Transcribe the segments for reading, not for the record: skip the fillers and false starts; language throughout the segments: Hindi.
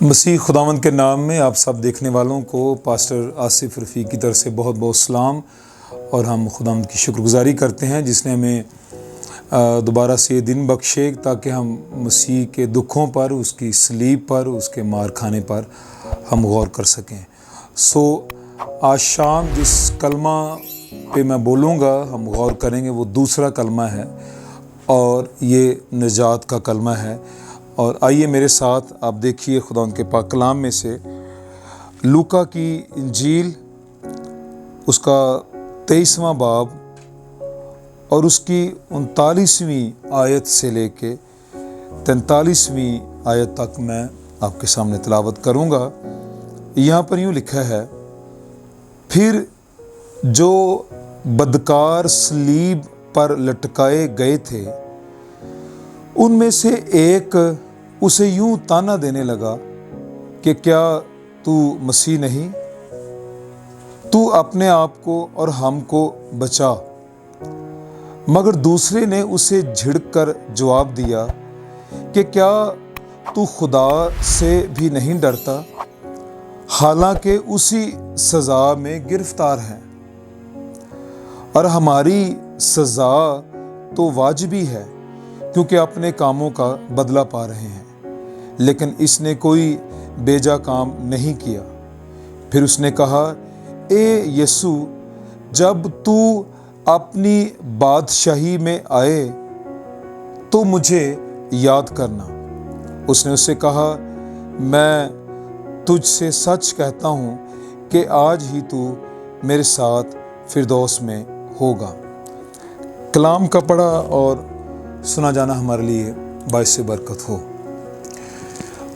मसीह खुदावंद के नाम में आप सब देखने वालों को पास्टर आसिफ रफ़ी की तरफ से बहुत बहुत सलाम। और हम खुदावंद की शुक्रगुजारी करते हैं जिसने हमें दोबारा से ये दिन बख्शे ताकि हम मसीह के दुखों पर, उसकी सलीब पर, उसके मार खाने पर हम गौर कर सकें। आज शाम जिस कलमा पे मैं बोलूँगा, हम गौर करेंगे, वो दूसरा कलमा है और ये निजात का कलमा है। और आइए मेरे साथ आप देखिए खुदा उनके पाक कलाम में से लूका की इंजील, उसका 23वां बाब और उसकी 39वीं आयत से लेके 43वीं आयत तक मैं आपके सामने तिलावत करूँगा। यहाँ पर यूँ लिखा है, फिर जो बदकार सलीब पर लटकाए गए थे उनमें से एक उसे यूं ताना देने लगा कि क्या तू मसीह नहीं, तू अपने आप को और हमको बचा। मगर दूसरे ने उसे झिड़ककर जवाब दिया कि क्या तू खुदा से भी नहीं डरता, हालांकि उसी सज़ा में गिरफ्तार है और हमारी सज़ा तो वाजिबी है क्योंकि अपने कामों का बदला पा रहे हैं, लेकिन इसने कोई बेजा काम नहीं किया। फिर उसने कहा, ए यीशु, जब तू अपनी बादशाही में आए तो मुझे याद करना। उसने उससे कहा, मैं तुझसे सच कहता हूँ कि आज ही तू मेरे साथ फिरदौस में होगा। कलाम का पढ़ा और सुना जाना हमारे लिए बाइस बरकत हो।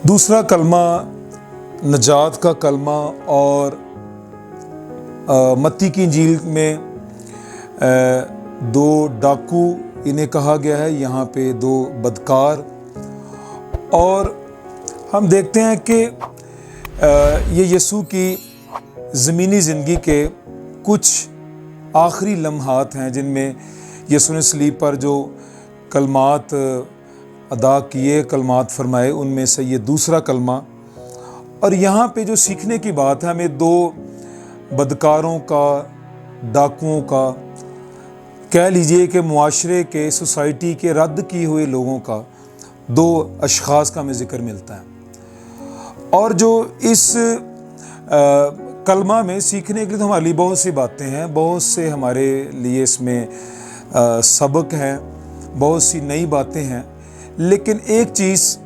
दूसरा कलमा नजात का कलमा और मत्ती की इंजील में दो डाकू इन्हें कहा गया है, यहाँ पे दो बदकार। और हम देखते हैं कि ये यीशु की ज़मीनी ज़िंदगी के कुछ आखिरी लम्हात हैं जिनमें यीशु ने सलीब पर जो कलमात अदा किए, कलमात फरमाए, उनमें से ये दूसरा कलमा। और यहाँ पे जो सीखने की बात है, हमें दो बदकारों का, डाकुओं का, कह लीजिए कि मुआशरे के, सोसाइटी के रद्द किए हुए लोगों का, दो अशखास का हमें ज़िक्र मिलता है। और जो इस कलमा में सीखने के लिए तो हमारे लिए बहुत सी बातें हैं, बहुत से हमारे लिए इसमें सबक हैं, बहुत सी नई बातें हैं। लेकिन एक चीज़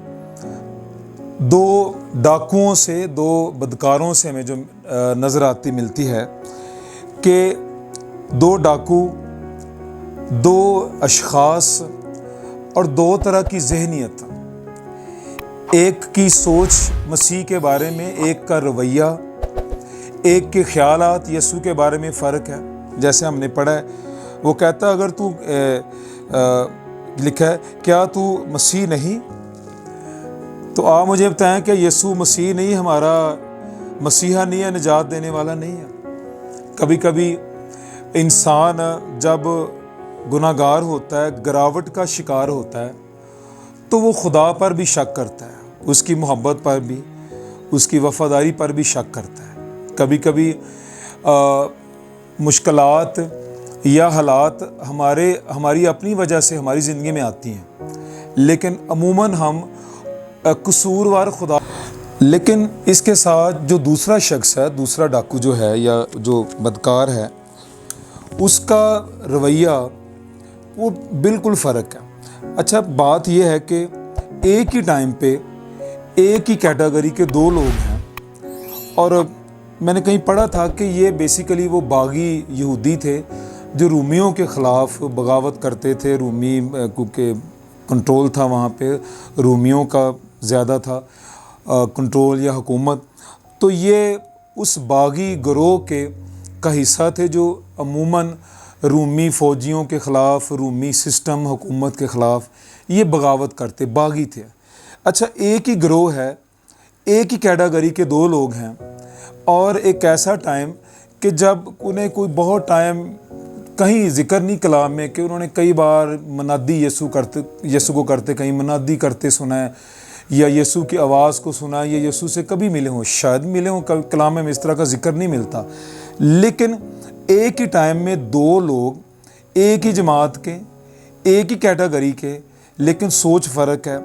दो डाकुओं से, दो बदकारों से हमें जो नज़र आती मिलती है कि दो डाकू, दो अशखास और दो तरह की जहनियत, एक की सोच मसीह के बारे में, एक का रवैया, एक के ख्यालात यीशु के बारे में फ़र्क है। जैसे हमने पढ़ा है, वो कहता, अगर तू लिखा है, क्या तू मसीह नहीं, तो आप मुझे बताएं कि यीशु मसीह नहीं, हमारा मसीहा नहीं है, निजात देने वाला नहीं है। कभी कभी इंसान जब गुनाहगार होता है, गिरावट का शिकार होता है, तो वो खुदा पर भी शक करता है, उसकी मोहब्बत पर भी, उसकी वफ़ादारी पर भी शक करता है। कभी कभी मुश्किलात या हालात हमारी अपनी वजह से हमारी ज़िंदगी में आती हैं, लेकिन अमूमन हम कसूरवार खुदा। लेकिन इसके साथ जो दूसरा शख्स है, दूसरा डाकू जो है या जो बदकार है, उसका रवैया वो बिल्कुल फ़र्क है। अच्छा, बात यह है कि एक ही टाइम पे एक ही कैटेगरी के दो लोग हैं। और मैंने कहीं पढ़ा था कि ये बेसिकली वो बागी यहूदी थे जो रूमियों के ख़िलाफ़ बगावत करते थे। रूमी क्योंकि कंट्रोल था वहाँ पे, रूमियों का ज़्यादा था कंट्रोल या हुकूमत, तो ये उस बागी गिरोह का हिस्सा थे जो अमूमन रूमी फ़ौजियों के ख़िलाफ़, रूमी सिस्टम हुकूमत के ख़िलाफ़ ये बगावत करते, बागी थे। अच्छा, एक ही गिरोह है, एक ही कैटेगरी के दो लोग हैं, और एक ऐसा टाइम कि जब उन्हें कोई बहुत टाइम कहीं जिक्र नहीं कलाम में कि उन्होंने कई बार मनादी यीशु को करते कहीं मनादी करते सुना है, या यीशु की आवाज़ को सुना या यीशु से कभी मिले हों, शायद मिले हों, कलाम में इस तरह का जिक्र नहीं मिलता। लेकिन एक ही टाइम में दो लोग एक ही जमात के, एक ही कैटेगरी के, लेकिन सोच फ़र्क है,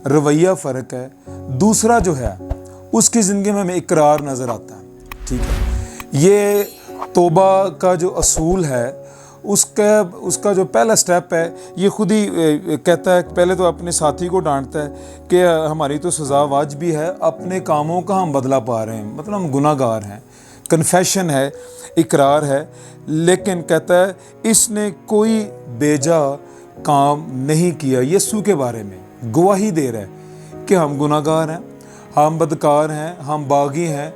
रवैया फ़र्क है। दूसरा जो है उसकी ज़िंदगी में हमें इकरार नज़र आता है। ठीक है, ये तौबा का जो असूल है उसका जो पहला स्टेप है, ये खुद ही कहता है, पहले तो अपने साथी को डांटता है कि हमारी तो सज़ा वाजिबी है, अपने कामों का हम बदला पा रहे हैं, मतलब हम गुनाहगार हैं। कन्फेशन है, इकरार है, लेकिन कहता है इसने कोई बेजा काम नहीं किया। यीशु के बारे में गवाही दे रहा है कि हम गुनाहगार हैं, हम बदकार हैं, हम बागी हैं,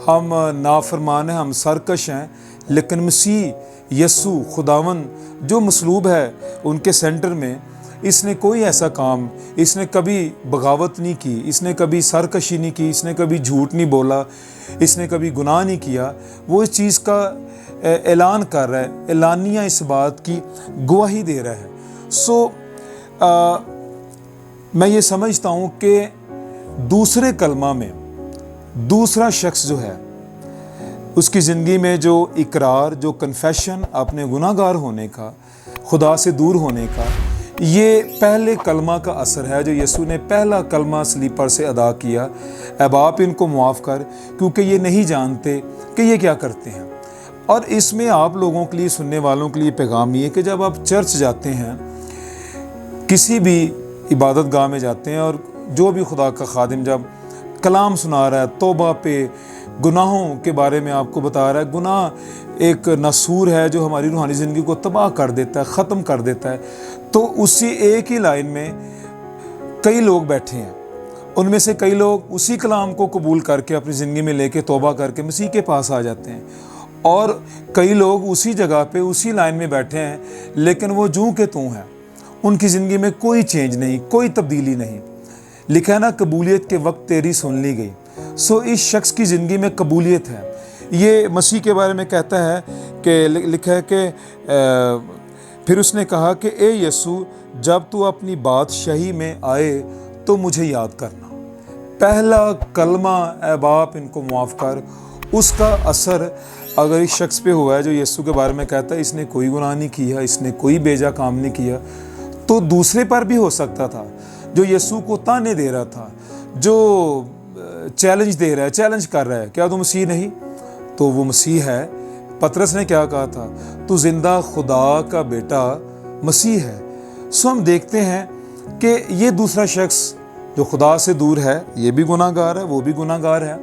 हम नाफरमान हैं, हम सरकश हैं। लेकिन मसीह यीशु खुदावन जो मसलूब है उनके सेंटर में, इसने कोई ऐसा काम, इसने कभी बगावत नहीं की, इसने कभी सरकशी नहीं की, इसने कभी झूठ नहीं बोला, इसने कभी गुनाह नहीं किया। वो इस चीज़ का ऐलान कर रहा है, एलानिया इस बात की गवाही दे रहा है। मैं ये समझता हूँ कि दूसरे कलमा में दूसरा शख्स जो है उसकी ज़िंदगी में जो इकरार, जो कन्फेशन अपने गुनाहगार होने का, खुदा से दूर होने का, ये पहले कलमा का असर है जो यीशु ने पहला कलमा सलीब पर से अदा किया, ऐ बाप इनको मुआफ़ कर क्योंकि ये नहीं जानते कि ये क्या करते हैं। और इसमें आप लोगों के लिए, सुनने वालों के लिए पैगाम ये कि जब आप चर्च जाते हैं, किसी भी इबादत गाह में जाते हैं, और जो भी खुदा का खादिम जब कलाम सुना रहा है, तौबा पे, गुनाहों के बारे में आपको बता रहा है, गुनाह एक नसूर है जो हमारी रूहानी ज़िंदगी को तबाह कर देता है, ख़त्म कर देता है, तो उसी एक ही लाइन में कई लोग बैठे हैं। उनमें से कई लोग उसी कलाम को कबूल करके अपनी ज़िंदगी में लेके तौबा करके मसीह के पास आ जाते हैं, और कई लोग उसी जगह पे उसी लाइन में बैठे हैं, लेकिन वो जूं के तूं हैं, उनकी ज़िंदगी में कोई चेंज नहीं, कोई तब्दीली नहीं। लिखा है ना, कबूलियत के वक्त तेरी सुन ली गई। सो इस शख्स की ज़िंदगी में कबूलियत है। ये मसीह के बारे में कहता है कि लिखा है कि फिर उसने कहा कि ए यीशु, जब तू अपनी बादशाही में आए तो मुझे याद करना। पहला कलमा, ए बाप इनको मुआफ़ कर, उसका असर अगर इस शख्स पे हुआ है जो यीशु के बारे में कहता है इसने कोई गुनाह नहीं किया, इसने कोई बेजा काम नहीं किया, तो दूसरे पर भी हो सकता था। जो यीशु को ताने दे रहा था, जो चैलेंज दे रहा है, चैलेंज कर रहा है, क्या तू मसीह नहीं? तो वो मसीह है। पतरस ने क्या कहा था? तू जिंदा खुदा का बेटा मसीह है। सो हम देखते हैं कि ये दूसरा शख्स जो खुदा से दूर है, ये भी गुनाहगार है, वो भी गुनाहगार है।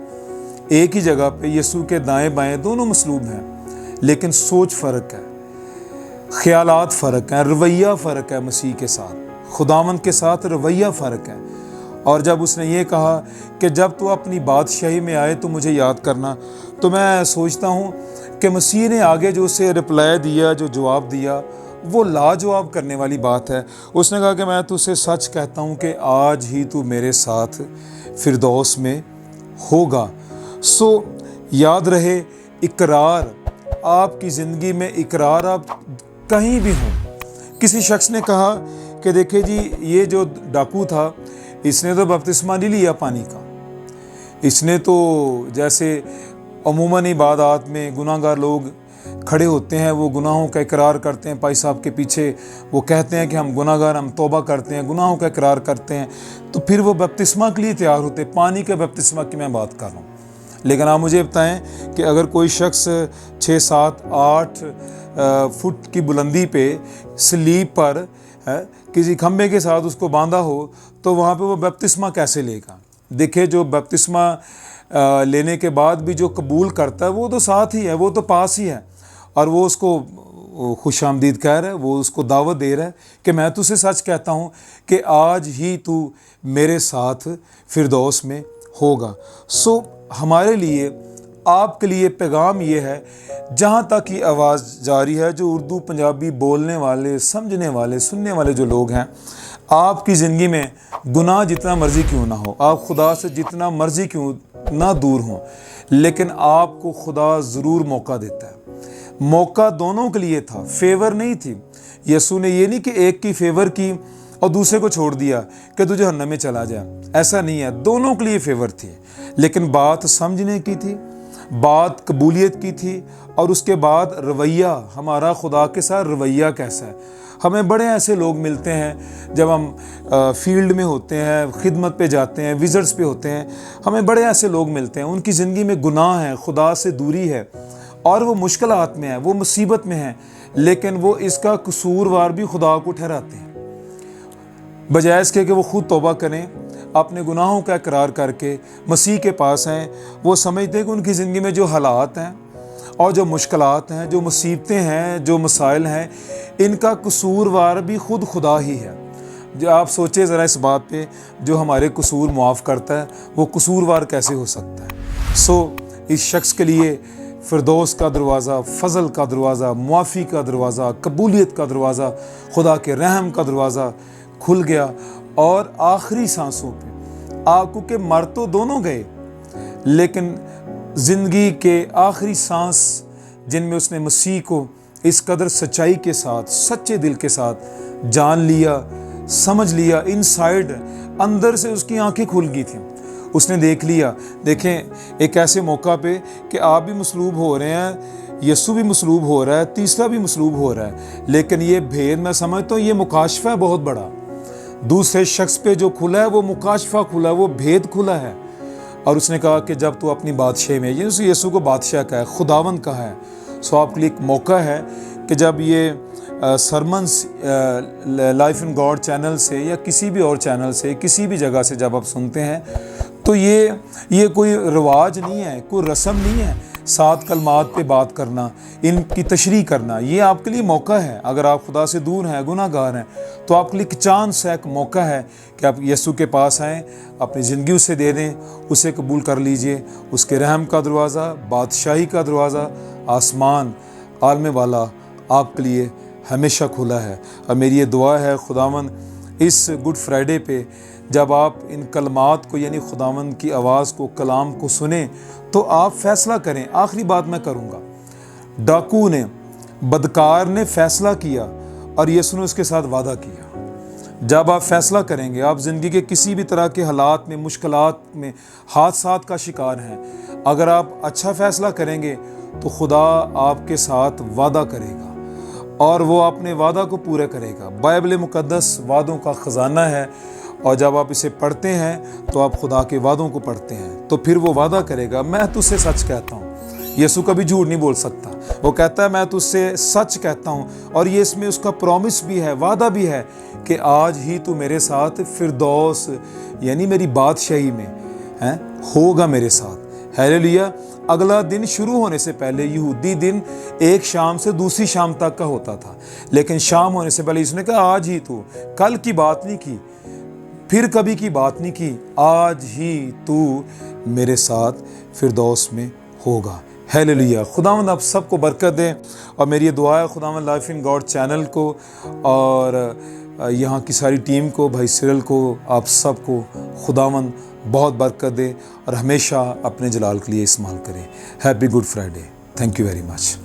एक ही जगह पे यीशु के दाएं बाएं दोनों मसलूब हैं, लेकिन सोच फ़र्क है, ख्यालात फ़र्क हैं, रवैया फ़र्क है। मसीह के साथ, खुदावंद के साथ रवैया फ़र्क है। और जब उसने ये कहा कि जब तू अपनी बादशाही में आए तो मुझे याद करना, तो मैं सोचता हूँ कि मसीह ने आगे जो उसे रिप्लाई दिया, जो जवाब दिया, वो लाजवाब करने वाली बात है। उसने कहा कि मैं तुझसे सच कहता हूँ कि आज ही तू मेरे साथ फिरदौस में होगा। सो याद रहे, इकरार आपकी ज़िंदगी में, इकरार आप कहीं भी हों। किसी शख्स ने कहा कि देखिए जी, ये जो डाकू था, इसने तो बपतिस्मा नहीं लिया पानी का, इसने तो जैसे अमूमन इबादत में गुनाहगार लोग खड़े होते हैं, वो गुनाहों का इकरार करते हैं, भाई साहब के पीछे वो कहते हैं कि हम गुनाहगार, हम तौबा करते हैं, गुनाहों का इकरार करते हैं, तो फिर वो बपतिस्मा के लिए तैयार होते। पानी के बपतिस्मा की मैं बात कर रहा हूँ। लेकिन आप मुझे बताएं कि अगर कोई शख्स 6, 7, 8 फुट की बुलंदी पे सलीब पर किसी खम्भे के साथ उसको बांधा हो, तो वहाँ पे वो बपतिस्मा कैसे लेगा? देखिए, जो बपतिस्मा लेने के बाद भी जो कबूल करता है, वो तो साथ ही है, वो तो पास ही है, और वो उसको खुशामदीद कह रहा है, वो उसको दावत दे रहा है कि मैं तुझसे सच कहता हूँ कि आज ही तू मेरे साथ फिरदौस में होगा। सो हमारे लिए, आपके लिए पैगाम ये है, जहाँ तक ये आवाज़ जारी है, जो उर्दू पंजाबी बोलने वाले, समझने वाले, सुनने वाले जो लोग हैं, आपकी ज़िंदगी में गुनाह जितना मर्ज़ी क्यों ना हो, आप खुदा से जितना मर्ज़ी क्यों ना दूर हों, लेकिन आपको खुदा ज़रूर मौका देता है। मौका दोनों के लिए था, फेवर नहीं थी। यीशु ने ये नहीं कि एक की फेवर की और दूसरे को छोड़ दिया कि तू जहन्नम में चला जा। ऐसा नहीं है, दोनों के लिए फेवर थी, लेकिन बात समझने की थी, बात कबूलियत की थी। और उसके बाद रवैया, हमारा खुदा के साथ रवैया कैसा है। हमें बड़े ऐसे लोग मिलते हैं जब हम फील्ड में होते हैं, खिदमत पे जाते हैं, विजिट्स पे होते हैं, हमें बड़े ऐसे लोग मिलते हैं, उनकी ज़िंदगी में गुनाह है, खुदा से दूरी है और वो मुश्किलात में है, वो मुसीबत में है, लेकिन वो इसका कसूरवार भी खुदा को ठहराते हैं। बजाय इसके कि वो खुद तौबा करें, अपने गुनाहों का इकरार करके मसीह के पास हैं, वो समझते हैं कि उनकी ज़िंदगी में जो हालात हैं और जो मुश्किलात हैं, जो मुसीबतें हैं, जो मसाइल हैं, इनका कसूरवार भी खुद खुदा ही है। जो आप सोचें ज़रा इस बात पे, जो हमारे कसूर मुआफ़ करता है वो कसूरवार कैसे हो सकता है। इस शख्स के लिए फिरदौस का दरवाज़ा, फ़ज़ल का दरवाज़ा, मुआफ़ी का दरवाज़ा, कबूलियत का दरवाज़ा, खुदा के रहम का दरवाज़ा खुल गया। और आखिरी सांसों पे आपको के मर तो दोनों गए, लेकिन ज़िंदगी के आखिरी सांस जिनमें उसने मसीह को इस कदर सच्चाई के साथ, सच्चे दिल के साथ जान लिया, समझ लिया, इनसाइड अंदर से उसकी आंखें खुल गई थी, उसने देख लिया। देखें, एक ऐसे मौका पे कि आप भी मसलूब हो रहे हैं, यीशु भी मसलूब हो रहा है, तीसरा भी मसलूब हो रहा है, लेकिन ये भेद मैं समझता हूँ ये मुकाशफा है बहुत बड़ा। दूसरे शख्स पे जो खुला है वो मुकाशफा खुला है, वो भेद खुला है। और उसने कहा कि जब तू अपनी बादशाह में, यीशु को बादशाह का है, खुदावंद का है, सो आपके लिए एक मौका है कि जब ये sermons life in God channel से या किसी भी और चैनल से, किसी भी जगह से जब आप सुनते हैं, तो ये कोई रिवाज नहीं है, कोई रस्म नहीं है 7 कलमात पे बात करना, इनकी तशरीह करना। ये आपके लिए मौका है। अगर आप खुदा से दूर हैं, गुनाहगार हैं, तो आपके लिए एक चांस है, एक मौका है कि आप यीशु के पास आएँ, अपनी ज़िंदगी उसे दे दें, उसे कबूल कर लीजिए। उसके रहम का दरवाज़ा, बादशाही का दरवाज़ा, आसमान आलमे वाला आपके लिए हमेशा खुला है। और मेरी ये दुआ है, खुदावंद इस गुड फ्राइडे पे जब आप इन कलमात को, यानी खुदावंद की आवाज़ को, कलाम को सुने, तो आप फैसला करें। आखिरी बात मैं करूँगा, डाकू ने, बदकार ने फैसला किया और यीशु ने उसके साथ वादा किया। जब आप फैसला करेंगे, आप ज़िंदगी के किसी भी तरह के हालात में, मुश्किलात में, हादसात का शिकार हैं, अगर आप अच्छा फैसला करेंगे तो खुदा आपके साथ वादा करेगा और वो अपने वादा को पूरा करेगा। बाइबल मुक़द्दस वादों का ख़जाना है, और जब आप इसे पढ़ते हैं तो आप खुदा के वादों को पढ़ते हैं, तो फिर वो वादा करेगा, मैं तुझसे सच कहता हूँ। यीशु कभी झूठ नहीं बोल सकता, वो कहता है मैं तुझसे सच कहता हूँ। और ये इसमें उसका प्रॉमिस भी है, वादा भी है कि आज ही तू मेरे साथ फिरदौस, यानी मेरी बादशाही में है, होगा मेरे साथ। हालेलुया। अगला दिन शुरू होने से पहले, यहूदी दिन एक शाम से दूसरी शाम तक का होता था, लेकिन शाम होने से पहले इसने कहा आज ही तू, कल की बात नहीं की, फिर कभी की बात नहीं की, आज ही तू मेरे साथ फिरदौस में होगा। हालेलुया। खुदावंद आप सबको बरकत दें। और मेरी ये दुआ है खुदावंद लाइफ इन गॉड चैनल को और यहाँ की सारी टीम को, भाई सिरल को, आप सबको खुदावंद बहुत बरकत दे और हमेशा अपने जलाल के लिए इस्तेमाल करें। Happy good Friday. Thank you very much.